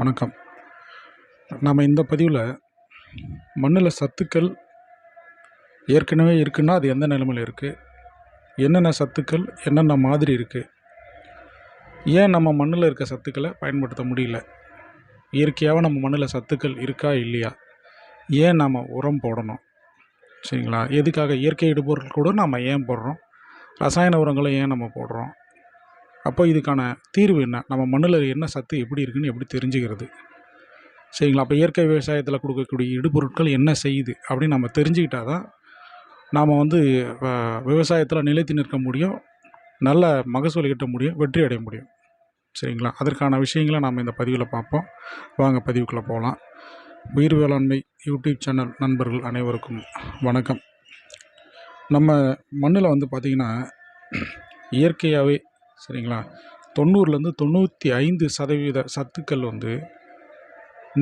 வணக்கம். நம்ம இந்த பதிவில் மண்ணில் சத்துக்கள் ஏற்கனவே இருக்குன்னா அது எந்த நிலைமையில் இருக்குது, என்னென்ன சத்துக்கள் என்னென்ன மாதிரி இருக்குது, ஏன் நம்ம மண்ணில் இருக்க சத்துக்களை பயன்படுத்த முடியல, இயற்கையாக நம்ம மண்ணில் சத்துக்கள் இருக்கா இல்லையா, ஏன் நாம் உரம் போடணும், சரிங்களா, எதுக்காக இயற்கை இடுபொருட்கள் கூட நம்ம ஏன் போடுறோம், ரசாயன உரங்களை ஏன் நம்ம போடுறோம், அப்போ இதுக்கான தீர்வு என்ன, நம்ம மண்ணில் என்ன சத்து எப்படி இருக்குன்னு எப்படி தெரிஞ்சுக்கிறது, சரிங்களா. அப்போ இயற்கை விவசாயத்தில் கொடுக்கக்கூடிய இடுபொருட்கள் என்ன செய்யுது அப்படின்னு நம்ம தெரிஞ்சுக்கிட்டால் தான் நாம் விவசாயத்தில் நிலைத்து நிற்க முடியும், நல்ல மகசூல் ஈட்ட முடியும், வெற்றி அடைய முடியும், சரிங்களா. அதற்கான விஷயங்களை நாம் இந்த பதிவில் பார்ப்போம். வாங்க பதிவுக்குள்ளே போகலாம். உயிர் வேளாண்மை யூடியூப் சேனல் நண்பர்கள் அனைவருக்கும் வணக்கம். நம்ம மண்ணில் பார்த்திங்கன்னா இயற்கையாகவே சரிங்களா 90லேருந்து 95% சத்துக்கள்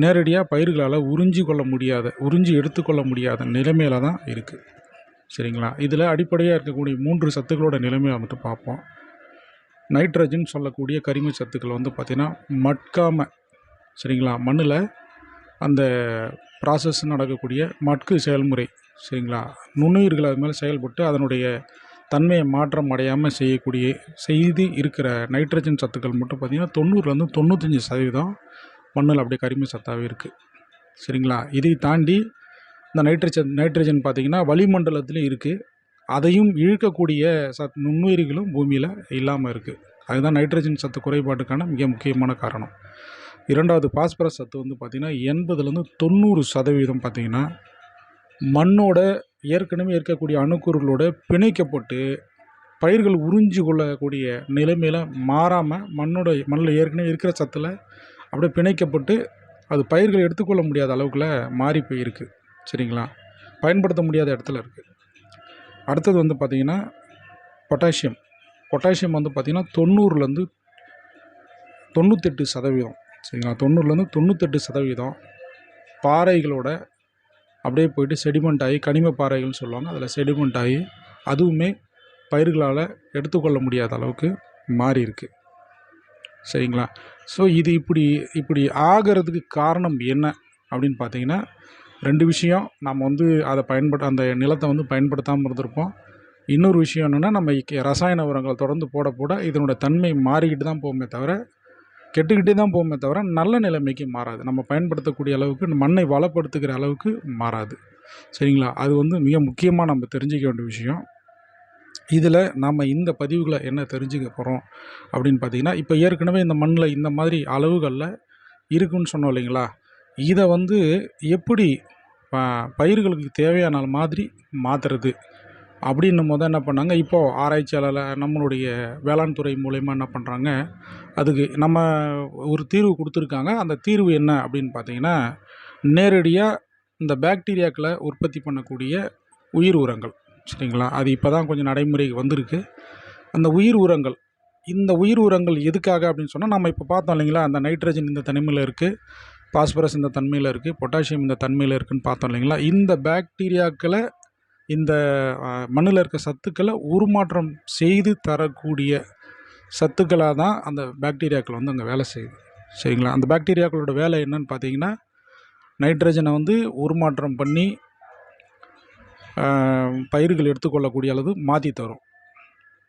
நேரடியாக பயிர்களால் உறிஞ்சி எடுத்துக்கொள்ள முடியாத நிலைமையில் தான் இருக்குது, சரிங்களா. இதில் அடிப்படையாக இருக்கக்கூடிய 3 சத்துக்களோட நிலைமையை பார்ப்போம். நைட்ரஜன் சொல்லக்கூடிய கரிம சத்துக்கள் பார்த்திங்கன்னா மட்காமல், சரிங்களா, மண்ணில் அந்த ப்ராசஸ் நடக்கக்கூடிய மட்கு செயல்முறை, சரிங்களா, நுண்ணுயிர்கள் அது மேலே செயல்பட்டு அதனுடைய தன்மையை மாற்றம் அடையாமல் செய்து இருக்கிற நைட்ரஜன் சத்துக்கள் மட்டும் பார்த்திங்கன்னா 90லேருந்து 95% மண்ணில் அப்படியே கரிம சத்தாகவே இருக்குது, சரிங்களா. இதை தாண்டி இந்த நைட்ரஜன் பார்த்திங்கன்னா வளிமண்டலத்துலேயும் இருக்குது, அதையும் இழுக்கக்கூடிய நுண்ணுயிர்களும் பூமியில் இல்லாமல் இருக்குது. அதுதான் நைட்ரஜன் சத்து குறைபாட்டுக்கான மிக முக்கியமான காரணம். இரண்டாவது பாஸ்பரஸ் சத்து பார்த்திங்கன்னா 80லேருந்து 90% பார்த்திங்கன்னா மண்ணோட ஏற்கனவே இருக்கக்கூடிய அணுக்கூறுகளோட பிணைக்கப்பட்டு பயிர்கள் உறிஞ்சி கொள்ளக்கூடிய நிலைமையில் மாறாமல் மண்ணில் ஏற்கனவே இருக்கிற சத்தில் அப்படியே பிணைக்கப்பட்டு அது பயிர்கள் எடுத்துக்கொள்ள முடியாத அளவுக்குள்ள மாறி போயிருக்கு, சரிங்களா, பயன்படுத்த முடியாத இடத்துல இருக்குது. அடுத்தது பார்த்திங்கன்னா பொட்டாசியம் பார்த்திங்கன்னா 90லேருந்து 98%, சரிங்களா, 90லேருந்து 98% பாறைகளோட அப்படியே போய்ட்டு செடிமெண்ட் ஆகி, கனிம பாறைகள்னு சொல்லுவாங்க, அதில் செடிமெண்ட் ஆகி அதுவுமே பயிர்களால் எடுத்துக்கொள்ள முடியாத அளவுக்கு மாறி இருக்குது, சரிங்களா. ஸோ இது இப்படி ஆகிறதுக்கு காரணம் என்ன அப்படின்னு பார்த்தீங்கன்னா 2 விஷயம். நம்ம அதை அந்த நிலத்தை பயன்படுத்தாமல் இருந்திருப்போம். இன்னொரு விஷயம் என்னென்னா, நம்ம ரசாயன உரங்கள் தொடர்ந்து போட இதனோட தன்மை மாறிக்கிட்டு தான் போகுமே தவிர, கெட்டுக்கிட்டே தான் போகுமே தவிர நல்ல நிலைமைக்கு மாறாது. நம்ம பயன்படுத்தக்கூடிய அளவுக்கு, மண்ணை வளப்படுத்துகிற அளவுக்கு மாறாது, சரிங்களா. அது மிக முக்கியமாக நம்ம தெரிஞ்சிக்க வேண்டிய விஷயம். இதில் நம்ம இந்த பதிவுகளை என்ன தெரிஞ்சுக்க போகிறோம் அப்படின்னு பார்த்திங்கன்னா, இப்போ ஏற்கனவே இந்த மண்ணில் இந்த மாதிரி அளவுகளில் இருக்குன்னு சொன்னோம் இல்லைங்களா, இதை எப்படி பயிர்களுக்கு தேவையான மாதிரி மாற்றுறது அப்படின்னும் போது என்ன பண்ணாங்க, இப்போது ஆராய்ச்சியாளர் நம்மளுடைய வேளாண் துறை மூலயமா என்ன பண்ணுறாங்க, அதுக்கு நம்ம ஒரு தீர்வு கொடுத்துருக்காங்க. அந்த தீர்வு என்ன அப்படின்னு பார்த்தீங்கன்னா, நேரடியாக இந்த பாக்டீரியாக்களை உற்பத்தி பண்ணக்கூடிய உயிர் உரங்கள், சரிங்களா. அது இப்போ தான் கொஞ்சம் நடைமுறைக்கு வந்திருக்கு. அந்த இந்த உயிர் உரங்கள் எதுக்காக அப்படின்னு சொன்னால், நம்ம இப்போ பார்த்தோம் இல்லைங்களா, அந்த நைட்ரஜன் இந்த தன்மையில் இருக்குது, பாஸ்பரஸ் இந்த தன்மையில் இருக்குது, பொட்டாசியம் இந்த தன்மையில் இருக்குதுன்னு பார்த்தோம் இல்லைங்களா. இந்த பாக்டீரியாக்களை, இந்த மண்ணில் இருக்க சத்துக்களை உருமாற்றம் செய்து தரக்கூடிய சத்துக்களாக தான் அந்த பாக்டீரியாக்கள் அங்கே வேலை செய்யுது, சரிங்களா. அந்த பாக்டீரியாக்களோட வேலை என்னன்னு பார்த்தீங்கன்னா, நைட்ரஜனை உருமாற்றம் பண்ணி பயிர்கள் எடுத்துக்கொள்ளக்கூடிய அளவு மாற்றி தரும்.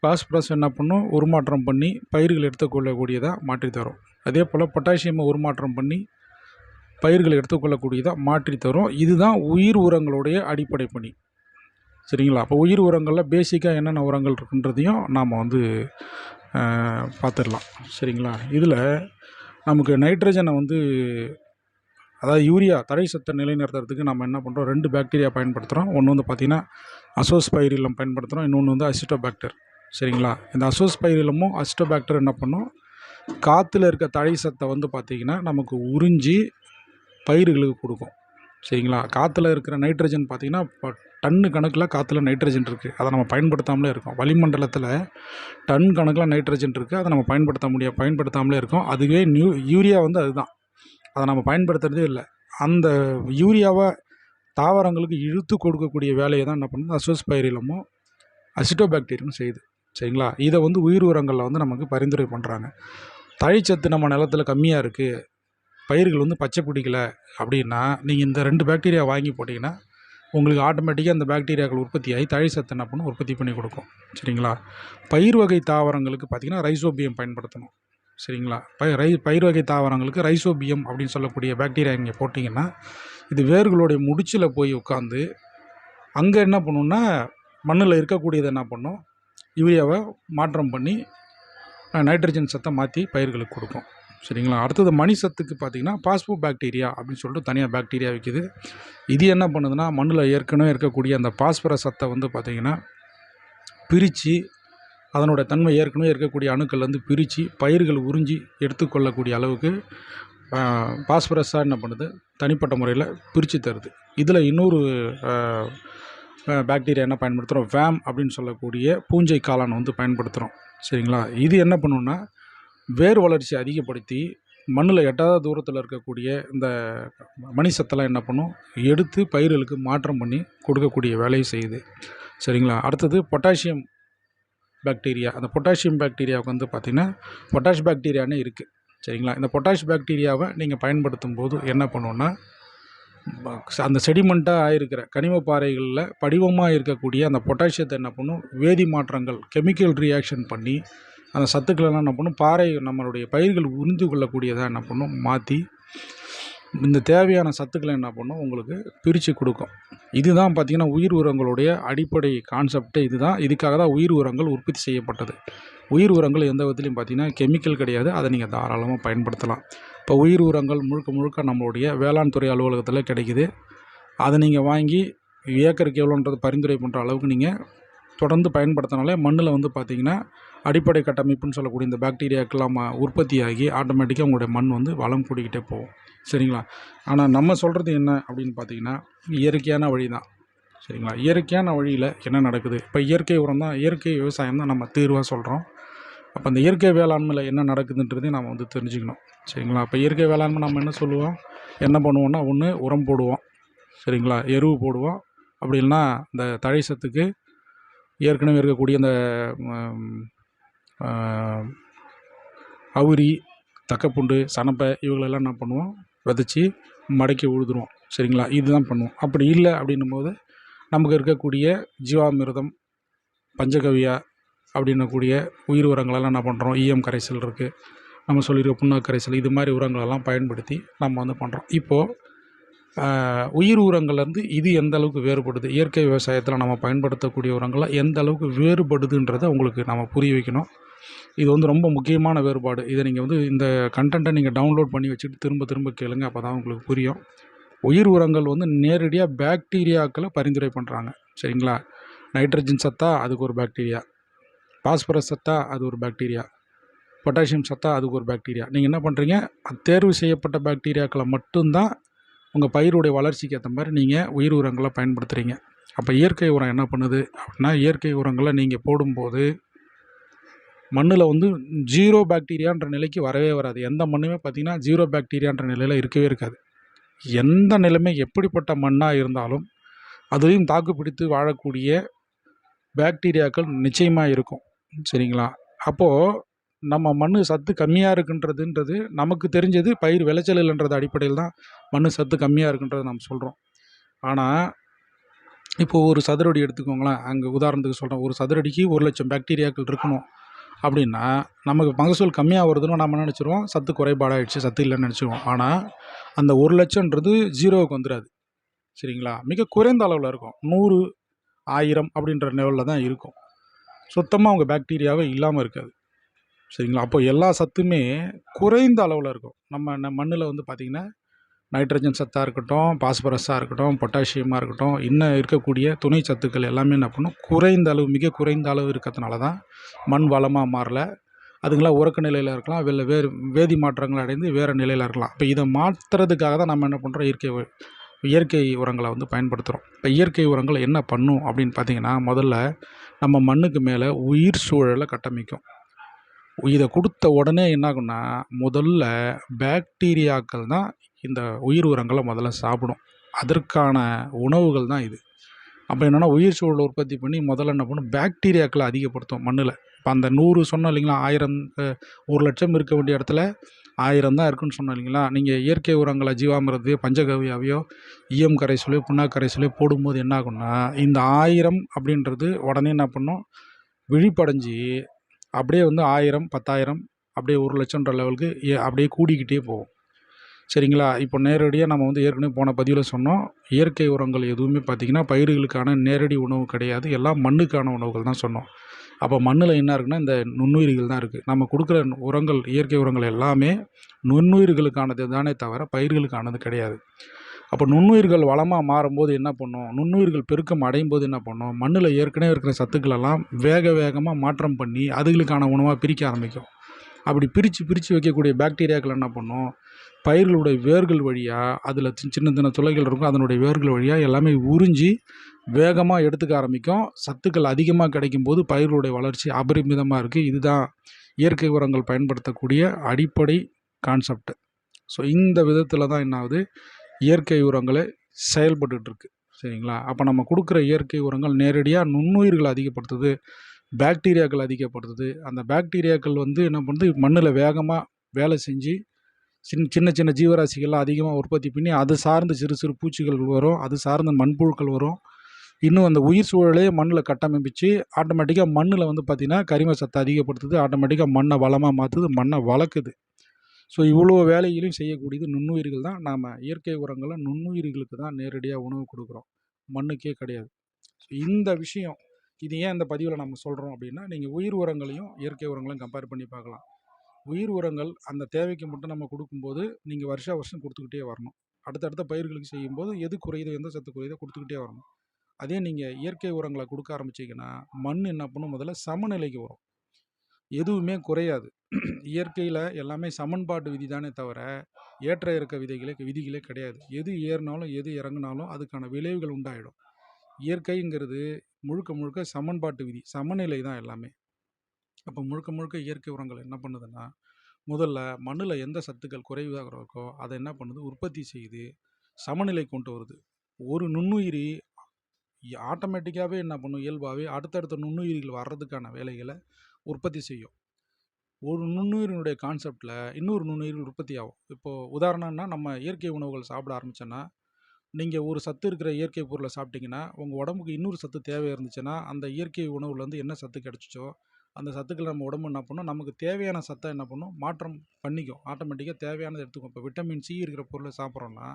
பாஸ்பரஸ் என்ன பண்ணும், உருமாற்றம் பண்ணி பயிர்கள் எடுத்துக்கொள்ளக்கூடியதாக மாற்றி தரும். அதே போல் பொட்டாசியமை உருமாற்றம் பண்ணி பயிர்கள் எடுத்துக்கொள்ளக்கூடியதாக மாற்றி தரும். இதுதான் உயிர் உரங்களுடைய அடிப்படை பணி, சரிங்களா. அப்போ உயிர் உரங்களில் பேசிக்காக என்னென்ன உரங்கள் இருக்குன்றதையும் நாம் பார்த்துடலாம், சரிங்களா. இதில் நமக்கு நைட்ரஜனை அதாவது யூரியா தடை சத்தை நிலைநிறுத்துறதுக்கு நம்ம என்ன பண்ணுறோம், 2 பாக்டீரியா பயன்படுத்துகிறோம். ஒன்று பார்த்திங்கன்னா அசோஸ்பைரிலம் பயன்படுத்துகிறோம், இன்னொன்று அசிட்டோபாக்டர், சரிங்களா. இந்த அசோஸ்பைரிலமும் அசிட்டோபாக்டர் என்ன பண்ணும், காற்றுல இருக்க தடை சத்தை பார்த்திங்கன்னா நமக்கு உறிஞ்சி பயிர்களுக்கு கொடுக்கும், சரிங்களா. காற்றுல இருக்கிற நைட்ரஜன் பார்த்திங்கன்னா டன்னு கணக்கில் காற்றுல நைட்ரஜன் இருக்குது, அதை நம்ம பயன்படுத்தாமலே இருக்கோம். வளிமண்டலத்தில் டன் கணக்கில் நைட்ரஜன் இருக்குது, அதை நம்ம பயன்படுத்தாமலே இருக்கோம். அதுவே யூரியா அதுதான், அதை நம்ம பயன்படுத்துகிறதே இல்லை. அந்த யூரியாவை தாவரங்களுக்கு இழுத்து கொடுக்கக்கூடிய வேலையை தான் என்ன பண்ணுது அசோஸ்பைரிலமும் அசிட்டோபாக்டீரியம் செய்யுது, சரிங்களா. இதை உயிர் உரங்களில் நமக்கு பரிந்துரை பண்ணுறாங்க. தழைச்சத்து நம்ம நிலத்தில் கம்மியாக இருக்குது, பயிர்கள் வந்து பச்சை பிடிக்கல அப்படின்னா நீங்கள் இந்த 2 பாக்டீரியா வாங்கி போட்டிங்கன்னா உங்களுக்கு ஆட்டோமேட்டிக்காக அந்த பாக்டீரியாக்கள் உற்பத்தி ஆகி தழை சத்து என்ன பண்ணும், உற்பத்தி பண்ணி கொடுக்கும். சரிங்களா? பயிர் வகை தாவரங்களுக்கு பார்த்திங்கன்னா ரைசோபியம் பயன்படுத்தணும். சரிங்களா? பயிர் வகை தாவரங்களுக்கு ரைசோபியம் அப்படின்னு சொல்லக்கூடிய பாக்டீரியா இங்கே போட்டிங்கன்னா இது வேர்களுடைய முடிச்சில் போய் உட்காந்து அங்கே என்ன பண்ணுன்னா மண்ணில் இருக்கக்கூடியதை என்ன பண்ணும், யூரியாவை மாற்றம் பண்ணி நைட்ரஜன் சத்தை மாற்றி பயிர்களுக்கு கொடுக்கும். சரிங்களா? அடுத்தது மணி சத்துக்கு பார்த்திங்கன்னா பாஸ்போ பாக்டீரியா அப்படின்னு சொல்லிட்டு தனியாக பாக்டீரியா விற்கிது. இது என்ன பண்ணுதுன்னா மண்ணில் ஏற்கனவே இருக்கக்கூடிய அந்த பாஸ்பரஸ் சத்தை வந்து பார்த்திங்கன்னா பிரித்து அதனோட தன்மை ஏற்கனவே இருக்கக்கூடிய அணுக்கள்லேருந்து பிரித்து பயிர்கள் உறிஞ்சி எடுத்துக்கொள்ளக்கூடிய அளவுக்கு பாஸ்பரஸாக என்ன பண்ணுது, தனிப்பட்ட முறையில் பிரித்து தருது. இதில் இன்னொரு பாக்டீரியா என்ன பயன்படுத்துகிறோம், வேம் அப்படின்னு சொல்லக்கூடிய பூஞ்சை காளான் வந்து பயன்படுத்துகிறோம். சரிங்களா? இது என்ன பண்ணுன்னா வேர் வளர்ச்சி அதிகப்படுத்தி மண்ணில் எட்டாத தூரத்தில் இருக்கக்கூடிய இந்த மணி சத்தெல்லாம் என்ன பண்ணும், எடுத்து பயிர்களுக்கு மாற்றம் பண்ணி கொடுக்கக்கூடிய வேலையை செய்யுது. சரிங்களா? அடுத்தது பொட்டாசியம் பாக்டீரியா. அந்த பொட்டாசியம் பாக்டீரியாவுக்கு வந்து பார்த்திங்கன்னா பொட்டாஷ் பாக்டீரியானே இருக்குது. சரிங்களா? இந்த பொட்டாஷ் பாக்டீரியாவை நீங்கள் பயன்படுத்தும் போது என்ன பண்ணுன்னா அந்த செடிமெண்ட்டாக ஆகிருக்கிற கனிம பாறைகளில் படிவமாக இருக்கக்கூடிய அந்த பொட்டாசியத்தை என்ன பண்ணும், வேதி மாற்றங்கள் கெமிக்கல் ரியாக்ஷன் பண்ணி அந்த சத்துக்களெல்லாம் என்ன பண்ணும், பாறை நம்மளுடைய பயிர்கள் உறிந்து கொள்ளக்கூடியதாக என்ன பண்ணும் மாற்றி இந்த தேவையான சத்துக்களை என்ன பண்ணும் உங்களுக்கு பிரித்து கொடுக்கும். இதுதான் பார்த்திங்கன்னா உயிர் உரங்களுடைய அடிப்படை கான்செப்டே இதுதான். இதுக்காக தான் உயிர் உரங்கள் உற்பத்தி செய்யப்பட்டது. உயிர் உரங்கள் எந்த விதத்துலையும் பார்த்திங்கன்னா கெமிக்கல் கிடையாது. அதை நீங்கள் தாராளமாக பயன்படுத்தலாம். இப்போ உயிர் உரங்கள் முழுக்க நம்மளுடைய வேளாண் துறை அலுவலகத்தில் கிடைக்குது. அதை நீங்கள் வாங்கி ஏக்கருக்கு எவ்வளோன்றது பரிந்துரை பண்ணுற அளவுக்கு நீங்கள் தொடர்ந்து பயன்படுத்தினாலே மண்ணில் வந்து பார்த்திங்கன்னா அடிப்படை கட்டமைப்புன்னு சொல்லக்கூடிய இந்த பாக்டீரியாக்கெல்லாம் உற்பத்தியாகி ஆட்டோமேட்டிக்காக உங்களுடைய மண் வந்து வளம் கூடிக்கிட்டே போகும். சரிங்களா? ஆனால் நம்ம சொல்கிறது என்ன அப்படின்னு பார்த்திங்கன்னா இயற்கையான வழி தான். சரிங்களா? இயற்கையான வழியில் என்ன நடக்குது, இப்போ இயற்கை உரம் தான், இயற்கை விவசாயம் தான் நம்ம தீர்வாக சொல்கிறோம். அப்போ அந்த இயற்கை வேளாண்மையில் என்ன நடக்குதுன்றதையும் நம்ம வந்து தெரிஞ்சுக்கணும். சரிங்களா? இப்போ இயற்கை வேளாண்மை நம்ம என்ன சொல்லுவோம், என்ன பண்ணுவோம்னா ஒன்று உரம் போடுவோம். சரிங்களா? எருவு போடுவோம். அப்படி இல்லைன்னா இந்த தழை சத்துக்கு ஏற்கனவே இருக்கக்கூடிய இந்த அவுரி, தக்கப்பூண்டு, சனப்பை இவங்களெல்லாம் என்ன பண்ணுவோம், விதைச்சி மடக்கி உழுதுருவோம். சரிங்களா? இதுதான் பண்ணுவோம். அப்படி இல்லை அப்படின்னும் போது நமக்கு இருக்கக்கூடிய ஜீவாமிர்தம், பஞ்சகவியா அப்படின்னக்கூடிய உயிர் உரங்களெல்லாம் என்ன பண்ணுறோம், ஈயம் கரைசல் இருக்குது, நம்ம சொல்லியிருக்க புண்ணாக்கு கரைசல், இது மாதிரி உரங்களெல்லாம் பயன்படுத்தி நம்ம வந்து பண்ணுறோம். இப்போது உயிர் உரங்கள்லேருந்து இது எந்த அளவுக்கு வேறுபடுது, இயற்கை விவசாயத்தில் நம்ம பயன்படுத்தக்கூடிய உரங்கள்லாம் எந்த அளவுக்கு வேறுபடுதுன்றதை உங்களுக்கு நம்ம புரிய வைக்கணும். இது வந்து ரொம்ப முக்கியமான வேறுபாடு. இதை நீங்கள் வந்து இந்த கண்டென்ட்டை நீங்கள் டவுன்லோட் பண்ணி வச்சுட்டு திரும்ப திரும்ப கேளுங்க, அப்போ தான் உங்களுக்கு புரியும். உயிர் உரங்கள் வந்து நேரடியாக பாக்டீரியாக்களை பரிந்துரை பண்ணுறாங்க. சரிங்களா? நைட்ரஜன் சத்தா அதுக்கு ஒரு பாக்டீரியா, பாஸ்பரஸ் சத்தா அது ஒரு பாக்டீரியா, பொட்டாசியம் சத்தா அதுக்கு ஒரு பாக்டீரியா. நீங்கள் என்ன பண்ணுறீங்க, தேர்வு செய்யப்பட்ட பாக்டீரியாக்களை மட்டும்தான் உங்கள் பயிருடைய வளர்ச்சிக்கு ஏற்ற மாதிரி நீங்கள் உயிர் உரங்களை பயன்படுத்துகிறீங்க. அப்போ இயற்கை உரம் என்ன பண்ணுது அப்படின்னா, இயற்கை உரங்களை நீங்கள் போடும்போது மண்ணில் வந்து 0 பாக்டீரியான்ற நிலைக்கு வரவே வராது. எந்த மண்ணுமே பார்த்திங்கன்னா 0 பாக்டீரியான்ற நிலையில் இருக்கவே இருக்காது. எந்த நிலைமை எப்படிப்பட்ட மண்ணாக இருந்தாலும் அதுலேயும் தாக்கு பிடித்து வாழக்கூடிய பாக்டீரியாக்கள் நிச்சயமாக இருக்கும். சரிங்களா? அப்போது நம்ம மண் சத்து கம்மியாக இருக்குன்றதுன்றது நமக்கு தெரிஞ்சது பயிர் விளைச்சல் இல்லைன்றது அடிப்படையில் தான் மண் சத்து கம்மியாக இருக்குன்றதை நம்ம சொல்கிறோம். ஆனால் இப்போது ஒரு சதுரடி எடுத்துக்கோங்களேன், அங்கே உதாரணத்துக்கு சொல்கிறேன், ஒரு சதுரடிக்கு 1,00,000 பாக்டீரியாக்கள் இருக்கணும் அப்படின்னா நமக்கு மகசூல் கம்மியாக வருதுன்னு நம்ம நினச்சிருவோம், சத்து குறைபாடாகிடுச்சு, சத்து இல்லைன்னு நினச்சிருவோம். ஆனால் அந்த 1,00,000ன்றது 0க்கு வந்துடாது. சரிங்களா? மிக குறைந்த அளவில் இருக்கும். 100, 1000 அப்படின்ற லெவலில் தான் இருக்கும். சுத்தமாக அவங்க பாக்டீரியாவே இல்லாமல் இருக்காது. சரிங்களா? அப்போ எல்லா சத்துமே குறைந்த அளவில் இருக்கும். நம்ம மண்ணில் வந்து பார்த்திங்கன்னா நைட்ரஜன் சத்தாக இருக்கட்டும், பாஸ்பரஸாக இருக்கட்டும், பொட்டாசியமாக இருக்கட்டும், இன்னும் இருக்கக்கூடிய துணை சத்துக்கள் எல்லாமே என்ன பண்ணும், குறைந்த அளவு, மிக குறைந்த அளவு இருக்கிறதுனால தான் மண் வளமாக மாறல. அதுங்களாம் உறக்க நிலையில் இருக்கலாம், வேறு வேதி மாற்றங்கள் அடைந்து வேறு நிலையில் இருக்கலாம். இப்போ இதை மாற்றுறதுக்காக தான் நம்ம என்ன பண்ணுறோம், இயற்கை உரங்களை வந்து பயன்படுத்துகிறோம். இப்போ இயற்கை உரங்கள் என்ன பண்ணும் அப்படின்னு பார்த்திங்கன்னா, முதல்ல நம்ம மண்ணுக்கு மேலே உயிர் சூழலை கட்டமைக்கும். இதை கொடுத்த உடனே என்ன ஆகும்னா, முதல்ல பாக்டீரியாக்கள் தான் இந்த உயிர் உரங்களை முதல்ல சாப்பிடும். அதற்கான உணவுகள் தான் இது. அப்போ என்னென்னா உயிர் சூழலை உற்பத்தி பண்ணி முதல்ல என்ன பண்ணும், பாக்டீரியாக்களை அதிகப்படுத்தும் மண்ணில். இப்போ அந்த 100 சொன்னோம் இல்லைங்களா, 1000 1,00,000 இருக்க வேண்டிய இடத்துல 1000 தான் இருக்குன்னு சொன்னோம் இல்லைங்களா. நீங்கள் இயற்கை உரங்களை ஜீவாமிர்தத்தையோ பஞ்சகவ்யாவையோ கரைசலையோ புண்ணாக்கு கரைசலையோ போடும்போது என்ன ஆகும்னா, இந்த 1000 அப்படின்றது உடனே என்ன பண்ணும், விழிப்படைஞ்சு அப்படியே வந்து 1000 10,000 அப்படியே 1,00,000ன்ற லெவலுக்கு அப்படியே கூடிக்கிட்டே போகும். சரிங்களா. இப்போ நேரடியாக நம்ம வந்து ஏற்கனவே போன பதிவில் சொன்னோம், இயற்கை உரங்கள் எதுவுமே பார்த்திங்கன்னா பயிர்களுக்கான நேரடி உணவு கிடையாது, எல்லாம் மண்ணுக்கான உணவுகள் தான் சொன்னோம். அப்போ மண்ணில் என்ன இருக்குன்னா இந்த நுண்ணுயிரிகள் தான் இருக்குது. நம்ம கொடுக்குற உரங்கள், இயற்கை உரங்கள் எல்லாமே நுண்ணுயிர்களுக்கானது தானே தவிர பயிர்களுக்கானது கிடையாது. அப்போ நுண்ணுயிர்கள் வளமாக மாறும்போது என்ன பண்ணும், நுண்ணுயிர்கள் பெருக்கம் அடையும் போது என்ன பண்ணும், மண்ணில் ஏற்கனவே இருக்கிற சத்துக்களெல்லாம் வேகமாக மாற்றம் பண்ணி அதுகளுக்கான உணவாக பிரிக்க ஆரம்பிக்கும். அப்படி பிரித்து வைக்கக்கூடிய பாக்டீரியாக்கள் என்ன பண்ணும், பயிர்களுடைய வேர்கள் வழியாக, அதில் சின்ன சின்ன துளைகள் இருக்கும், அதனுடைய வேர்கள் வழியாக எல்லாமே உறிஞ்சி வேகமாக எடுத்துக்க ஆரம்பிக்கும். சத்துக்கள் அதிகமாக கிடைக்கும் போது பயிர்களுடைய வளர்ச்சி அபரிமிதமாக இருக்குது. இதுதான் இயற்கை உரங்கள் பயன்படுத்தக்கூடிய அடிப்படை கான்செப்ட். ஸோ இந்த விதத்தில் தான் என்ன ஆகுது, இயற்கை உரங்களை செயல்பட்டுருக்கு. சரிங்களா. அப்போ நம்ம கொடுக்குற இயற்கை உரங்கள் நேரடியாக நுண்ணுயிர்களை அதிகப்படுத்துது, பாக்டீரியாக்கள் அதிகப்படுத்துது. அந்த பாக்டீரியாக்கள் வந்து என்ன பண்ணுது, மண்ணில் வேகமாக வேலை செஞ்சு சின்ன சின்ன ஜீவராசிகள்லாம் அதிகமாக உற்பத்தி பண்ணி அது சார்ந்து சிறு சிறு பூச்சிகள் வரும், அது சார்ந்த மண்புழுக்கள் வரும். இன்னும் அந்த உயிர் சூழலே மண்ணில் கட்டமைப்பிச்சு ஆட்டோமேட்டிக்காக மண்ணில் வந்து பார்த்திங்கன்னா கரிம சத்தை அதிகப்படுத்துது, ஆட்டோமேட்டிக்காக மண்ணை வளமாக மாற்றுது, மண்ணை வளர்க்குது. ஸோ இவ்வளோ வேலைகளையும் செய்யக்கூடியது நுண்ணுயிர்கள் தான். நாம் இயற்கை உரங்களை நுண்ணுயிர்களுக்கு தான் நேரடியாக உணவு கொடுக்குறோம், மண்ணுக்கே கிடையாது. ஸோ இந்த விஷயம், இது ஏன் இந்த பதிவில் நம்ம சொல்கிறோம் அப்படின்னா, நீங்கள் உயிர் உரங்களையும் இயற்கை உரங்களையும் கம்பேர் பண்ணி பார்க்கலாம். உயிர் உரங்கள் அந்த தேவைக்கு மட்டும் நம்ம கொடுக்கும்போது நீங்கள் வருஷம் கொடுத்துக்கிட்டே வரணும். அடுத்தடுத்த பயிர்களுக்கு செய்யும்போது எது குறையுதோ, எந்த சத்து குறையுதோ கொடுத்துக்கிட்டே வரணும். அதே நீங்கள் இயற்கை உரங்களை கொடுக்க ஆரம்பிச்சிங்கன்னா மண் என்ன பண்ணும், முதல்ல சமநிலைக்கு வரும், எதுவுமே குறையாது. இயற்கையில் எல்லாமே சமன்பாட்டு விதி தானே தவிர ஏற்ற இறக்க விதிகளே கிடையாது. எது ஏறினாலும் எது இறங்கினாலும் அதுக்கான விளைவுகள் உண்டாயிடும். இயற்கைங்கிறது முழுக்க முழுக்க சமன்பாட்டு விதி, சமநிலை தான் எல்லாமே. அப்போ முழுக்க முழுக்க இயற்கை உரங்கள் என்ன பண்ணுதுன்னா, முதல்ல மண்ணில் எந்த சத்துக்கள் குறைவாக இருக்கோ அதை என்ன பண்ணுது, உற்பத்தி செய்து சமநிலை கொண்டு வருது. ஒரு நுண்ணுயிரி ஆட்டோமேட்டிக்காகவே என்ன பண்ணும், இயல்பாகவே அடுத்தடுத்த நுண்ணுயிரிகள் வர்றதுக்கான வேலைகளை உற்பத்தி செய்யும். ஒரு நுண்ணுயிரினுடைய கான்செப்டில் இன்னொரு நுண்ணுயிர் உற்பத்தி ஆகும். இப்போது உதாரணம்னா, நம்ம இயற்கை உணவுகள் சாப்பிட ஆரம்பித்தோன்னா, நீங்கள் ஒரு சத்து இருக்கிற இயற்கை பொருளை சாப்பிட்டிங்கன்னா உங்கள் உடம்புக்கு இன்னொரு சத்து தேவை இருந்துச்சுன்னா, அந்த இயற்கை உணவுலேருந்து என்ன சத்து கிடச்சிச்சோ அந்த சத்துக்கள் நம்ம உடம்பு என்ன பண்ணும், நமக்கு தேவையான சத்தை என்ன பண்ணும், மாற்றம் பண்ணிக்கும். ஆட்டோமேட்டிக்காக தேவையானதை எடுத்துக்கும். இப்போ விட்டமின் சி இருக்கிற பொருளை சாப்பிட்றோன்னா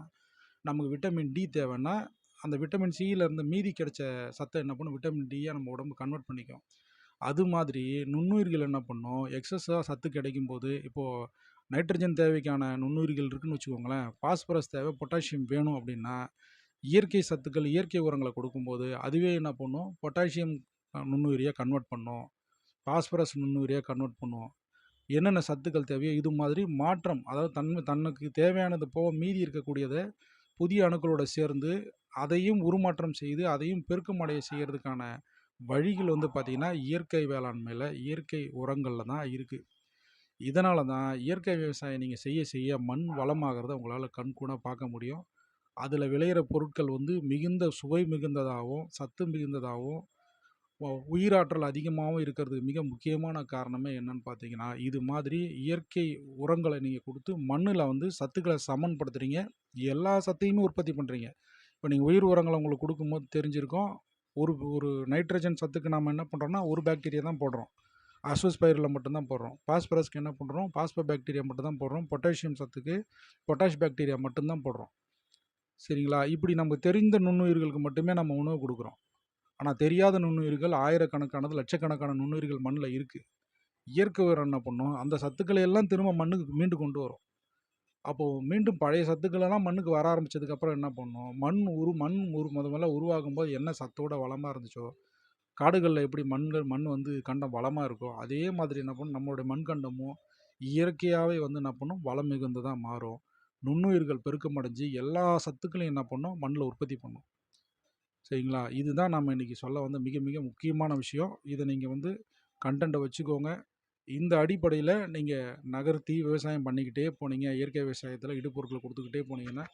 நமக்கு விட்டமின் டி தேவைன்னா அந்த விட்டமின் சியிலேருந்து மீதி கிடைச்ச சத்தை என்ன பண்ணும், விட்டமின் டியாக நம்ம உடம்பு கன்வெர்ட் பண்ணிக்கும். அது மாதிரி நுண்ணுயிர்கள் என்ன பண்ணும், எக்ஸஸாக சத்து கிடைக்கும் போது, இப்போது நைட்ரஜன் தேவைக்கான நுண்ணுயிர்கள் இருக்குதுன்னு வச்சுக்கோங்களேன், பாஸ்பரஸ் தேவை, பொட்டாசியம் வேணும் அப்படின்னா இயற்கை சத்துக்கள் இயற்கை உரங்களை கொடுக்கும்போது அதுவே என்ன பண்ணும், பொட்டாசியம் நுண்ணுயிரியாக கன்வெர்ட் பண்ணும், பாஸ்பரஸ் நுண்ணுயிரியாக கன்வெர்ட் பண்ணும். என்னென்ன சத்துக்கள் தேவையோ இது மாதிரி மாற்றம், அதாவது தனக்கு தேவையானது போக மீதி இருக்கக்கூடியதை புதிய அணுக்களோடு சேர்ந்து அதையும் உருமாற்றம் செய்து அதையும் பெருக்கம் அடைய செய்கிறதுக்கான வழிகள் வந்து பார்த்திங்கன்னா இயற்கை வேளாண்மையில் இயற்கை உரங்களில் தான் இருக்குது. இதனால தான் இயற்கை விவசாயம் நீங்கள் செய்ய செய்ய மண் வளமாகிறத உங்களால் கண்கூடாக பார்க்க முடியும். அதில் விளையிற பொருட்கள் வந்து மிகுந்த சுவை மிகுந்ததாகவும் சத்து மிகுந்ததாகவும் உயிராற்றல் அதிகமாகவும் இருக்கிறதுக்கு மிக முக்கியமான காரணமே என்னன்னு பார்த்தீங்கன்னா, இது மாதிரி இயற்கை உரங்களை நீங்கள் கொடுத்து மண்ணில் வந்து சத்துக்களை சமன்படுத்துகிறீங்க, எல்லா சத்தையுமே உற்பத்தி பண்ணுறீங்க. இப்போ நீங்கள் உயிர் உரங்களை உங்களுக்கு கொடுக்கும்போது தெரிஞ்சிருக்கும், ஒரு ஒரு நைட்ரஜன் சத்துக்கு நம்ம என்ன பண்ணுறோம்னா ஒரு பாக்டீரியா தான் போடுறோம், அஸ்வஸ் பயிரில் மட்டும்தான் போடுறோம். பாஸ்பரஸ்க்கு என்ன பண்ணுறோம், பாஸ்போ பாக்டீரியா மட்டும்தான் போடுறோம். பொட்டாசியம் சத்துக்கு பொட்டாஷ் பாக்டீரியா மட்டும்தான் போடுறோம். சரிங்களா. இப்படி நமக்கு தெரிந்த நுண்ணுயிர்களுக்கு மட்டுமே நம்ம உணவு கொடுக்குறோம். ஆனால் தெரியாத நுண்ணுயிர்கள் ஆயிரக்கணக்கானது லட்சக்கணக்கான நுண்ணுயிர்கள் மண்ணில் இருக்குது. இயற்கை உரம் என்ன பண்ணும், அந்த சத்துக்களை எல்லாம் திரும்ப மண்ணுக்கு மீண்டு கொண்டு வரும். அப்போது மீண்டும் பழைய சத்துக்களெல்லாம் மண்ணுக்கு வர ஆரம்பித்ததுக்கப்புறம் என்ன பண்ணும், மண் முதல்ல உருவாகும்போது என்ன சத்தோட வளமாக இருந்துச்சோ, காடுகளில் எப்படி மண் வந்து கண்டம் வளமாக இருக்கோ அதே மாதிரி என்ன பண்ணும், நம்மளுடைய மண்கண்டமும் இயற்கையாகவே வந்து என்ன பண்ணும், வளம் மிகுந்ததாக மாறும். நுண்ணுயிர்கள் பெருக்கமடைஞ்சு எல்லா சத்துக்களையும் என்ன பண்ணும், மண்ணில் உற்பத்தி பண்ணும். சரிங்களா. இதுதான் நம்ம இன்றைக்கி சொல்ல வந்த மிக மிக முக்கியமான விஷயம். இதை நீங்கள் வந்து கண்டென்ட்டை வச்சுக்கோங்க. இந்த அடிப்படையில் நீங்கள் நகர்த்தி விவசாயம் பண்ணிக்கிட்டே போனீங்க, இயற்கை விவசாயத்தில் இடுபொருட்களை கொடுத்துக்கிட்டே போனீங்கன்னா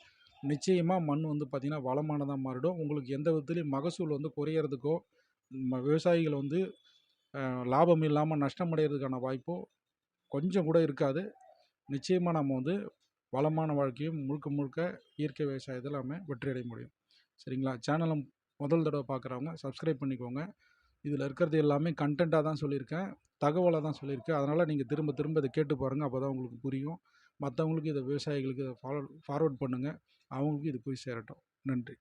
நிச்சயமாக மண் வந்து பார்த்திங்கன்னா வளமானதாக மாறிடும். உங்களுக்கு எந்த விதத்துலையும் மகசூல் வந்து குறையிறதுக்கோ விவசாயிகள் வந்து லாபம் இல்லாமல் நஷ்டம் அடைகிறதுக்கான வாய்ப்போ கொஞ்சம் கூட இருக்காது. நிச்சயமாக நம்ம வந்து வளமான வாழ்க்கையும் முழுக்க முழுக்க இயற்கை விவசாயத்தில் நம்ம வெற்றியடைய முடியும். சரிங்களா? சேனலை முதல் தடவை பார்க்குறவங்க சப்ஸ்கிரைப் பண்ணிக்கோங்க. இதில் இருக்கிறது எல்லாமே கண்டென்ட்டாக தான் சொல்லியிருக்கேன், தகவலாக தான் சொல்லியிருக்கேன். அதனால் நீங்கள் திரும்ப திரும்ப இதை கேட்டு பாருங்கள். அப்போ தான் உங்களுக்கு புரியும். மற்றவங்களுக்கு இதை விவசாயிகளுக்கு இதை ஃபார்வர்ட் பண்ணுங்கள். அவங்களுக்கு இது போய் சேரட்டும். நன்றி.